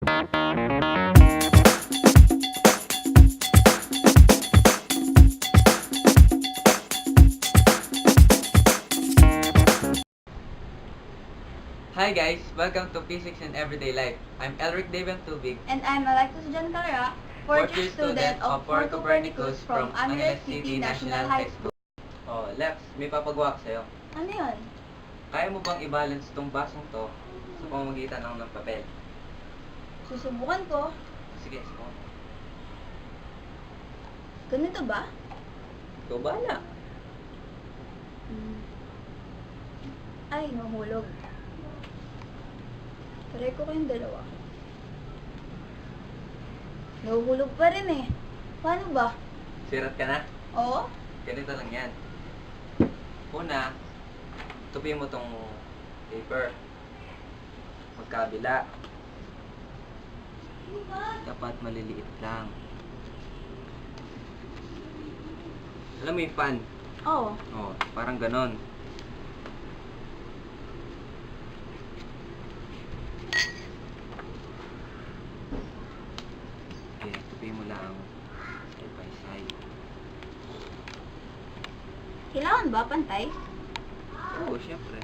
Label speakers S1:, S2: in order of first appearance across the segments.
S1: Hi guys! Welcome to Physics in Everyday Life. I'm Elric Davan Tubig,
S2: And I'm Alexis John Calera, fourth year student of Fort Copernicus from Angeles City National High School.
S1: Oh, Lex, may papagawa ko sa'yo.
S2: Ano yun?
S1: Kaya mo bang i-balance tong basong to sa pamamagitan ng papel?
S2: Susubukan ko.
S1: Sige, subukan mo.
S2: Ganito ba?
S1: Ikaw bahala.
S2: Ay, nahulog. Try ko kayong dalawa. Nahuhulog pa rin eh. Paano ba?
S1: Sirat ka na?
S2: Oo?
S1: Ganito lang yan. Una, tupi mo tong paper. Magkabila. Dapat maliliit lang. Alam mo yung fan?
S2: Oo.
S1: Oh, parang ganon. Okay, tupi mo lang side by side.
S2: Kailangan ba pantay?
S1: Oo, syempre.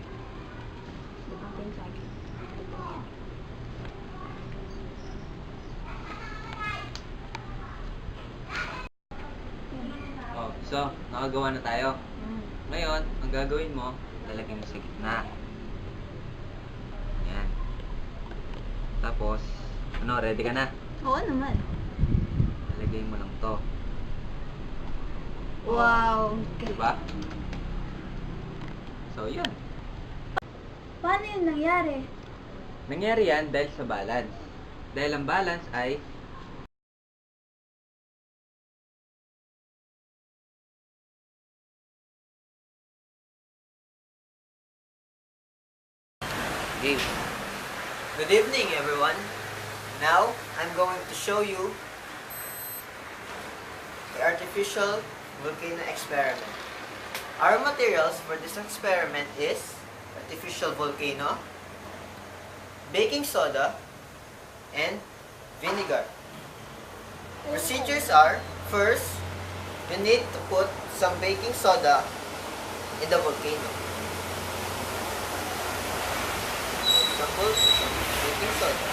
S2: Pantay sa akin.
S1: Oh, so, nakagawa na tayo. Ngayon, ang gagawin mo, lalagyan mo sa gitna. Yan. Tapos, ano, ready ka na?
S2: Oo naman.
S1: Lalagay mo lang to.
S2: Wow.
S1: Diba? So, yan.
S2: Paano yun nangyari?
S1: Nangyari yan dahil sa balance. Dahil ang balance ay
S3: game. Good evening, everyone. Now, I'm going to show you the artificial volcano experiment. Our materials for this experiment is artificial volcano, baking soda, and vinegar. Procedures are, first, you need to put some baking soda in the volcano. For example, baking soda.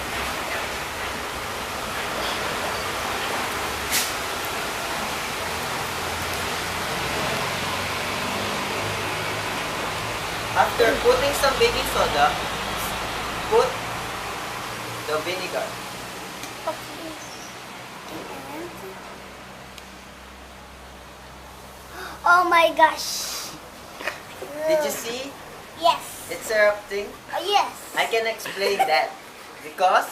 S3: After putting some baking soda, put the vinegar.
S4: Oh my gosh.
S3: Did you see?
S4: Yes.
S3: It's erupting.
S4: Yes.
S3: I can explain that because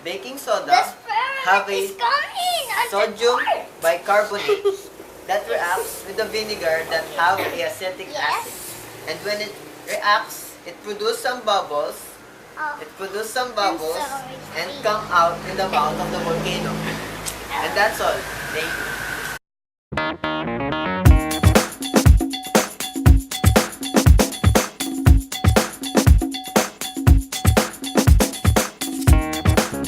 S3: baking
S4: The
S3: soda
S4: experiment
S3: have
S4: is
S3: a
S4: coming.
S3: sodium bicarbonate that reacts with the vinegar that have a acetic
S4: Yes.
S3: acid. And when it reacts, it produces some bubbles.
S4: Oh.
S3: It produces some bubbles
S4: sorry.
S3: and come out in the mouth of the volcano. And that's all. Thank you.